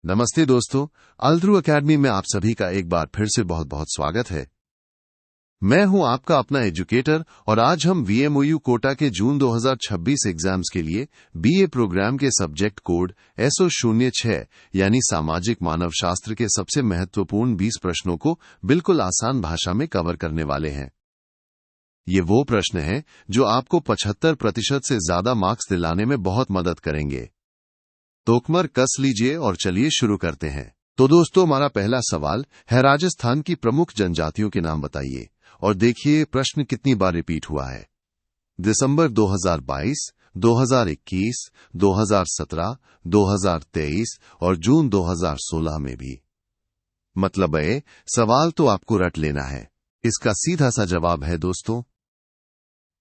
नमस्ते दोस्तों, अल्ध्रुव एकेडमी में आप सभी का एक बार फिर से बहुत बहुत स्वागत है। मैं हूं आपका अपना एजुकेटर और आज हम वीएमओयू कोटा के जून 2026 एग्जाम्स के लिए बीए प्रोग्राम के सब्जेक्ट कोड SO06 यानी सामाजिक मानव शास्त्र के सबसे महत्वपूर्ण 20 प्रश्नों को बिल्कुल आसान भाषा में कवर करने वाले हैं। ये वो प्रश्न हैं जो आपको 75% से ज्यादा मार्क्स दिलाने में बहुत मदद करेंगे। तोकमर कस लीजिए और चलिए शुरू करते हैं। तो दोस्तों, हमारा पहला सवाल है, राजस्थान की प्रमुख जनजातियों के नाम बताइए और देखिए प्रश्न कितनी बार रिपीट हुआ है। दिसंबर 2022, 2021, 2017, 2023 और जून 2016 में भी। मतलब है, सवाल तो आपको रट लेना है। इसका सीधा सा जवाब है दोस्तों,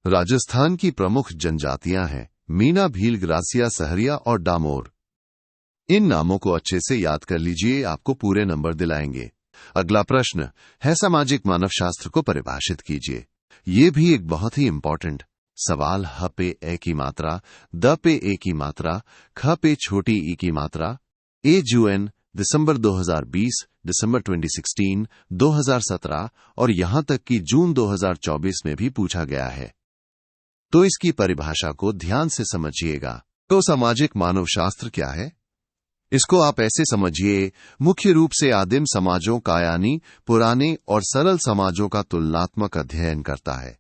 राजस्थान की प्रमुख जनजातियां हैं मीना, भील, ग्रासिया, सहरिया और डामोर। इन नामों को अच्छे से याद कर लीजिए, आपको पूरे नंबर दिलाएंगे। अगला प्रश्न है, सामाजिक मानव शास्त्र को परिभाषित कीजिए। ये भी एक बहुत ही इंपॉर्टेंट सवाल। ह पे ए की मात्रा, द पे ए की मात्रा, ख पे छोटी ई की मात्रा। AJUN दिसंबर 2020, दिसंबर 2016, 2017 और यहां तक कि जून 2024 में भी पूछा गया है। तो इसकी परिभाषा को ध्यान से समझिएगा। तो सामाजिक मानव शास्त्र क्या है? इसको आप ऐसे समझिए, मुख्य रूप से आदिम समाजों का यानी पुराने और सरल समाजों का तुलनात्मक अध्ययन करता है।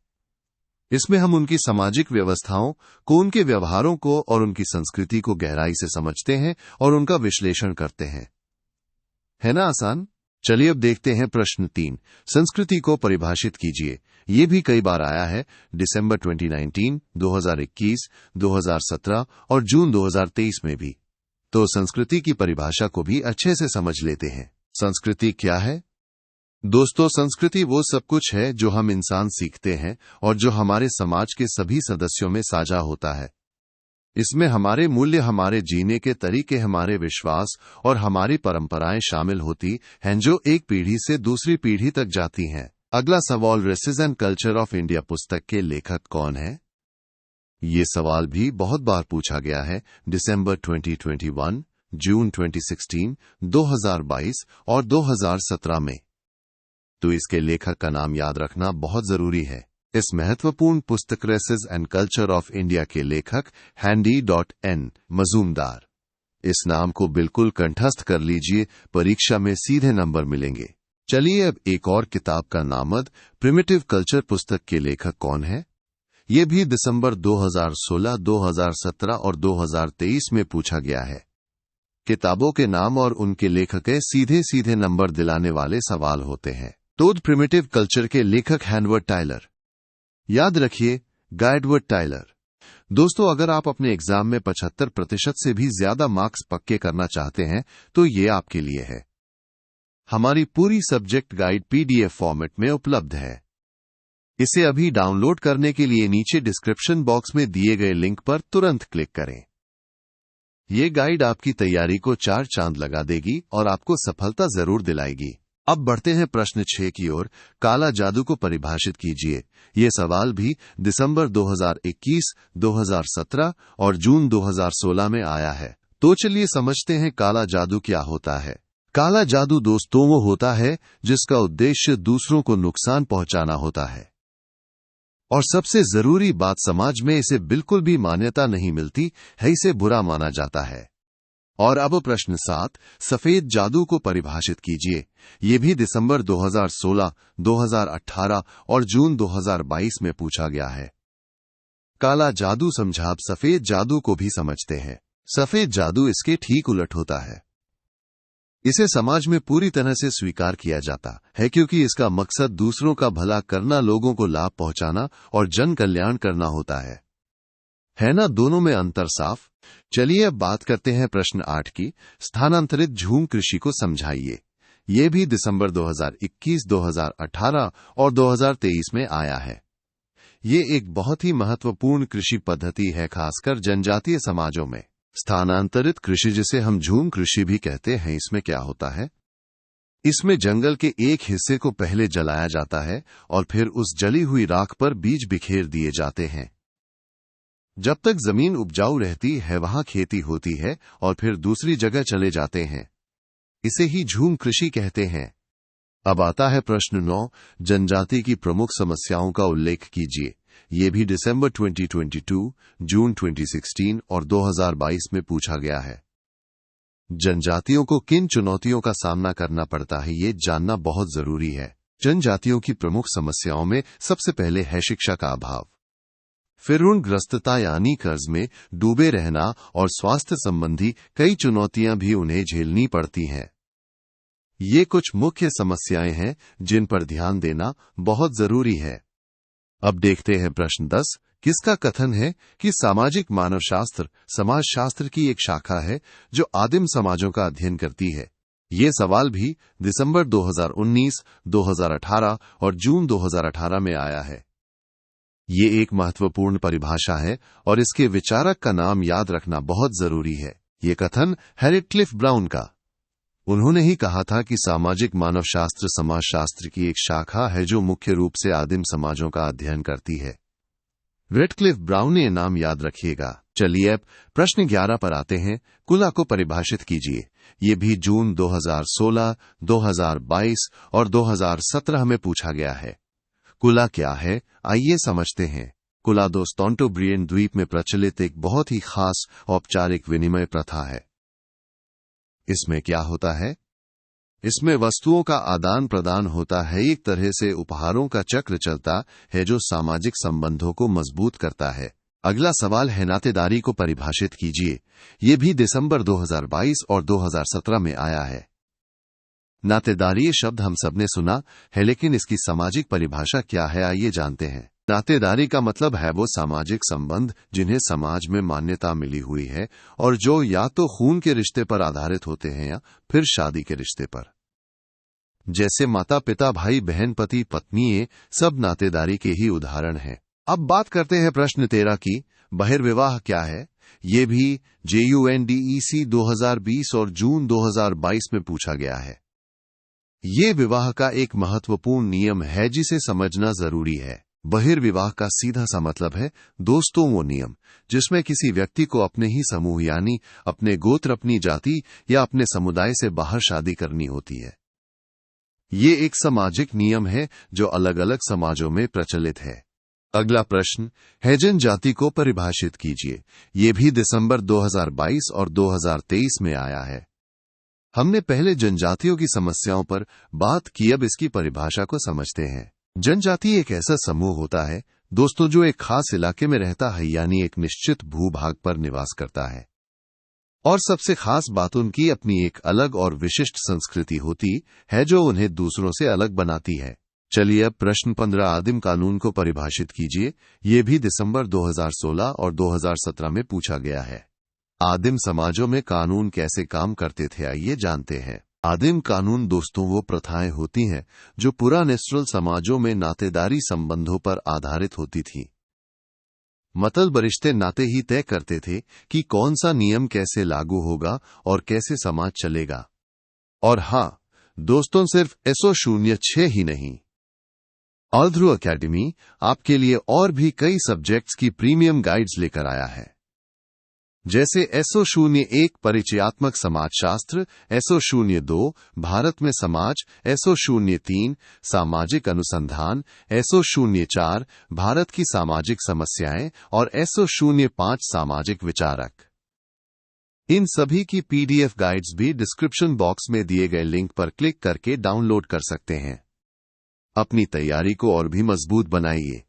इसमें हम उनकी सामाजिक व्यवस्थाओं को, उनके व्यवहारों को और उनकी संस्कृति को गहराई से समझते हैं और उनका विश्लेषण करते हैं। है ना आसान? चलिए अब देखते हैं प्रश्न 3। संस्कृति को परिभाषित कीजिए। ये भी कई बार आया है, दिसंबर 2019, 2021, 2017 और जून 2023 में भी। तो संस्कृति की परिभाषा को भी अच्छे से समझ लेते हैं। संस्कृति क्या है? दोस्तों, संस्कृति वो सब कुछ है जो हम इंसान सीखते हैं और जो हमारे समाज के सभी सदस्यों में साझा होता है। इसमें हमारे मूल्य, हमारे जीने के तरीके, हमारे विश्वास और हमारी परंपराएं शामिल होती हैं जो एक पीढ़ी से दूसरी पीढ़ी तक जाती हैं। अगला सवाल, races and culture of India पुस्तक के लेखक कौन है? ये सवाल भी बहुत बार पूछा गया है, दिसंबर 2021, जून 2016, 2022 और 2017 में। तो इसके लेखक का नाम याद रखना बहुत जरूरी है। इस महत्वपूर्ण पुस्तक races and culture of India के लेखक हैंडी.N. मजूमदार। इस नाम को बिल्कुल कंठस्थ कर लीजिए, परीक्षा में सीधे नंबर मिलेंगे। चलिए अब एक और किताब का नामद प्रिमिटिव कल्चर पुस्तक के लेखक कौन है? ये भी दिसंबर 2016, 2017 और 2023 में पूछा गया है। किताबों के नाम और उनके लेखक सीधे सीधे नंबर दिलाने वाले सवाल होते हैं। तो प्रिमिटिव कल्चर के लेखक एडवर्ड टायलर। याद रखिए, एडवर्ड टायलर। दोस्तों, अगर आप अपने एग्जाम में 75% से भी ज्यादा मार्क्स पक्के करना चाहते हैं तो ये आपके लिए है। हमारी पूरी सब्जेक्ट गाइड PDF फॉर्मेट में उपलब्ध है। इसे अभी डाउनलोड करने के लिए नीचे डिस्क्रिप्शन बॉक्स में दिए गए लिंक पर तुरंत क्लिक करें। ये गाइड आपकी तैयारी को 4 चांद लगा देगी और आपको सफलता जरूर दिलाएगी। अब बढ़ते हैं प्रश्न 6 की ओर। काला जादू को परिभाषित कीजिए। ये सवाल भी दिसंबर 2021, 2017 और जून 2016 में आया है। तो चलिए समझते हैं काला जादू क्या होता है। काला जादू दोस्तों वो होता है जिसका उद्देश्य दूसरों को नुकसान पहुंचाना होता है। और सबसे जरूरी बात, समाज में इसे बिल्कुल भी मान्यता नहीं मिलती है, इसे बुरा माना जाता है। और अब प्रश्न 7, सफेद जादू को परिभाषित कीजिए। ये भी दिसंबर 2016, 2018 और जून 2022 में पूछा गया है। काला जादू समझा, आप सफेद जादू को भी समझते हैं। सफेद जादू इसके ठीक उलट होता है। इसे समाज में पूरी तरह से स्वीकार किया जाता है क्योंकि इसका मकसद दूसरों का भला करना, लोगों को लाभ पहुंचाना और जन कल्याण करना होता है ना? दोनों में अंतर साफ। चलिए अब बात करते हैं प्रश्न 8 की। स्थानांतरित झूम कृषि को समझाइए। ये भी दिसंबर 2021, 2018 और 2023 में आया है। ये एक बहुत ही महत्वपूर्ण कृषि पद्धति है, खासकर जनजातीय समाजों में। स्थानांतरित कृषि, जिसे हम झूम कृषि भी कहते हैं, इसमें क्या होता है? इसमें जंगल के एक हिस्से को पहले जलाया जाता है और फिर उस जली हुई राख पर बीज बिखेर दिए जाते हैं। जब तक जमीन उपजाऊ रहती है वहां खेती होती है और फिर दूसरी जगह चले जाते हैं। इसे ही झूम कृषि कहते हैं। अब आता है प्रश्न 9, जनजाति की प्रमुख समस्याओं का उल्लेख कीजिए। ये भी दिसंबर 2022, जून 2016 और 2022 में पूछा गया है। जनजातियों को किन चुनौतियों का सामना करना पड़ता है, ये जानना बहुत जरूरी है। जनजातियों की प्रमुख समस्याओं में सबसे पहले है शिक्षा का अभाव, फिर ऋणग्रस्तता यानी कर्ज में डूबे रहना और स्वास्थ्य संबंधी कई चुनौतियां भी उन्हें झेलनी पड़ती हैं। ये कुछ मुख्य समस्याएं हैं जिन पर ध्यान देना बहुत जरूरी है। अब देखते हैं प्रश्न 10, किसका कथन है कि सामाजिक मानवशास्त्र समाजशास्त्र की एक शाखा है जो आदिम समाजों का अध्ययन करती है। ये सवाल भी दिसंबर 2019, 2018 और जून 2018 में आया है। ये एक महत्वपूर्ण परिभाषा है और इसके विचारक का नाम याद रखना बहुत जरूरी है। ये कथन हेरेक्लिफ ब्राउन का। उन्होंने ही कहा था कि सामाजिक मानवशास्त्र समाजशास्त्र की एक शाखा है जो मुख्य रूप से आदिम समाजों का अध्ययन करती है। रेडक्लिफ ब्राउन ने नाम याद रखिएगा। चलिए अब प्रश्न 11 पर आते हैं। कुला को परिभाषित कीजिए। ये भी जून 2016, 2022 और 2017 में पूछा गया है। कुला क्या है, आइए समझते हैं। कुला दोस्तोंटोब्रियन द्वीप में प्रचलित एक बहुत ही खास औपचारिक विनिमय प्रथा है। इसमें क्या होता है? इसमें वस्तुओं का आदान प्रदान होता है। एक तरह से उपहारों का चक्र चलता है जो सामाजिक संबंधों को मजबूत करता है। अगला सवाल है नातेदारी को परिभाषित कीजिए। ये भी दिसंबर 2022 और 2017 में आया है। नातेदारी ये शब्द हम सबने सुना है, लेकिन इसकी सामाजिक परिभाषा क्या है, आइए जानते हैं। नातेदारी का मतलब है वो सामाजिक संबंध जिन्हें समाज में मान्यता मिली हुई है और जो या तो खून के रिश्ते पर आधारित होते हैं या फिर शादी के रिश्ते पर। जैसे माता पिता, भाई बहन, पति पत्नी, ये सब नातेदारी के ही उदाहरण हैं। अब बात करते हैं प्रश्न 13 की। बहिर्विवाह क्या है? ये भी JUNDEC 2020 और जून 2022 में पूछा गया है। ये विवाह का एक महत्वपूर्ण नियम है जिसे समझना जरूरी है। बहिर्विवाह का सीधा सा मतलब है दोस्तों वो नियम जिसमें किसी व्यक्ति को अपने ही समूह यानी अपने गोत्र, अपनी जाति या अपने समुदाय से बाहर शादी करनी होती है। ये एक सामाजिक नियम है जो अलग अलग समाजों में प्रचलित है। अगला प्रश्न है जनजाति को परिभाषित कीजिए। ये भी दिसंबर 2022 और 2023 में आया है। हमने पहले जनजातियों की समस्याओं पर बात की, अब इसकी परिभाषा को समझते हैं। जनजाति एक ऐसा समूह होता है दोस्तों जो एक खास इलाके में रहता है यानी एक निश्चित भूभाग पर निवास करता है। और सबसे खास बात उनकी अपनी एक अलग और विशिष्ट संस्कृति होती है जो उन्हें दूसरों से अलग बनाती है। चलिए अब प्रश्न 15 आदिम कानून को परिभाषित कीजिए। ये भी दिसंबर 2016 और 2017 में पूछा गया है। आदिम समाजों में कानून कैसे काम करते थे, आइए जानते हैं। आदिम कानून दोस्तों वो प्रथाएं होती हैं जो पुरानेस्ट्रल समाजों में नातेदारी संबंधों पर आधारित होती थी। मतलब रिश्ते नाते ही तय करते थे कि कौन सा नियम कैसे लागू होगा और कैसे समाज चलेगा। और हां दोस्तों, सिर्फ SO06 ही नहीं, ऑल्ड्रू अकेडमी आपके लिए और भी कई सब्जेक्ट्स की प्रीमियम गाइड्स लेकर आया है, जैसे SO01 परिचयात्मक समाजशास्त्र, SO02 भारत में समाज, SO03 सामाजिक अनुसंधान, SO04 भारत की सामाजिक समस्याएं और SO05 सामाजिक विचारक। इन सभी की PDF गाइड्स भी डिस्क्रिप्शन बॉक्स में दिए गए लिंक पर क्लिक करके डाउनलोड कर सकते हैं। अपनी तैयारी को और भी मजबूत बनाइए।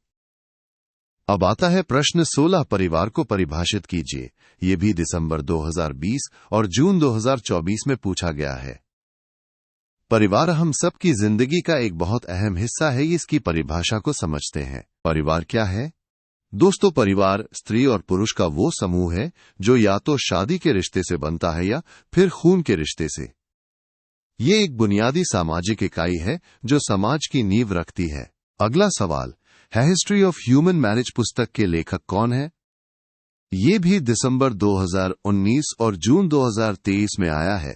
अब आता है प्रश्न 16 परिवार को परिभाषित कीजिए। ये भी दिसंबर 2020 और जून 2024 में पूछा गया है। परिवार हम सबकी जिंदगी का एक बहुत अहम हिस्सा है। इसकी परिभाषा को समझते हैं। परिवार क्या है? दोस्तों, परिवार स्त्री और पुरुष का वो समूह है जो या तो शादी के रिश्ते से बनता है या फिर खून के रिश्ते से। ये एक बुनियादी सामाजिक इकाई है जो समाज की नींव रखती है। अगला सवाल है हिस्ट्री ऑफ ह्यूमन मैरिज पुस्तक के लेखक कौन है? ये भी दिसंबर 2019 और जून 2023 में आया है।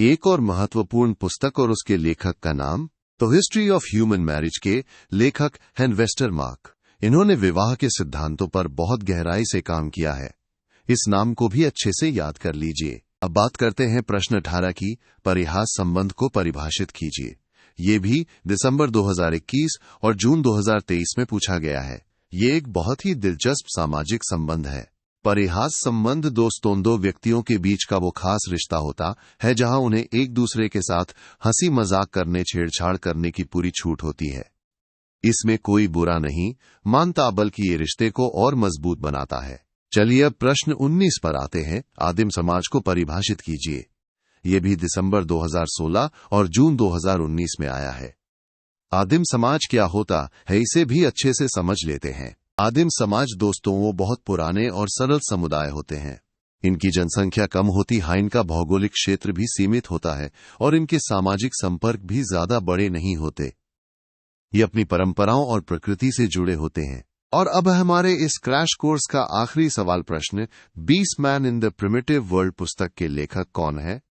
एक और महत्वपूर्ण पुस्तक और उसके लेखक का नाम तो हिस्ट्री ऑफ ह्यूमन मैरिज के लेखक हैं वेस्टरमार्क। इन्होंने विवाह के सिद्धांतों पर बहुत गहराई से काम किया है। इस नाम को भी अच्छे से याद कर लीजिए। अब बात करते हैं प्रश्न 18 की। परिहास संबंध को परिभाषित कीजिए। ये भी दिसंबर 2021 और जून 2023 में पूछा गया है। ये एक बहुत ही दिलचस्प सामाजिक संबंध है। परिहास संबंध दो व्यक्तियों के बीच का वो खास रिश्ता होता है जहां उन्हें एक दूसरे के साथ हंसी मजाक करने, छेड़छाड़ करने की पूरी छूट होती है। इसमें कोई बुरा नहीं मानता, बल्कि ये रिश्ते को और मजबूत बनाता है। चलिए अब प्रश्न 19 पर आते हैं। आदिम समाज को परिभाषित कीजिए। ये भी दिसंबर 2016 और जून 2019 में आया है। आदिम समाज क्या होता है, इसे भी अच्छे से समझ लेते हैं। आदिम समाज दोस्तों वो बहुत पुराने और सरल समुदाय होते हैं। इनकी जनसंख्या कम होती है, इनका भौगोलिक क्षेत्र भी सीमित होता है और इनके सामाजिक संपर्क भी ज्यादा बड़े नहीं होते। ये अपनी परंपराओं और प्रकृति से जुड़े होते हैं। और अब हमारे इस क्रैश कोर्स का आखिरी सवाल प्रश्न, beast man in the primitive world पुस्तक के लेखक कौन है?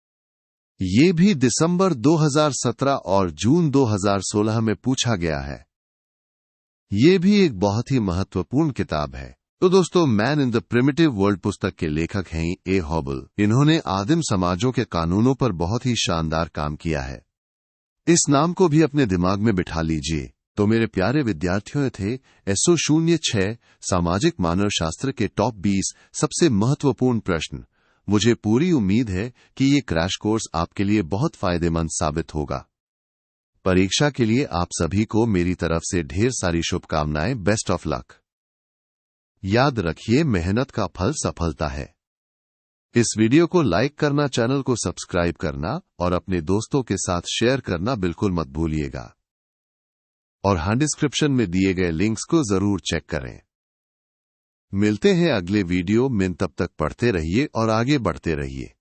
ये भी दिसंबर 2017 और जून 2016 में पूछा गया है। ये भी एक बहुत ही महत्वपूर्ण किताब है। तो दोस्तों, man in the primitive world पुस्तक के लेखक हैं ए हॉबल। इन्होंने आदिम समाजों के कानूनों पर बहुत ही शानदार काम किया है। इस नाम को भी अपने दिमाग में बिठा लीजिए। तो मेरे प्यारे विद्यार्थियों, थे SO06 सामाजिक मानव शास्त्र के टॉप 20 सबसे महत्वपूर्ण प्रश्न। मुझे पूरी उम्मीद है कि ये क्रैश कोर्स आपके लिए बहुत फायदेमंद साबित होगा। परीक्षा के लिए आप सभी को मेरी तरफ से ढेर सारी शुभकामनाएं। Best of luck. याद रखिए, मेहनत का फल सफलता है। इस वीडियो को लाइक करना, चैनल को सब्सक्राइब करना और अपने दोस्तों के साथ शेयर करना बिल्कुल मत भूलिएगा। और हाँ, डिस्क्रिप्शन में दिए गए लिंक्स को जरूर चेक करें। मिलते हैं अगले वीडियो में, तब तक पढ़ते रहिए और आगे बढ़ते रहिए।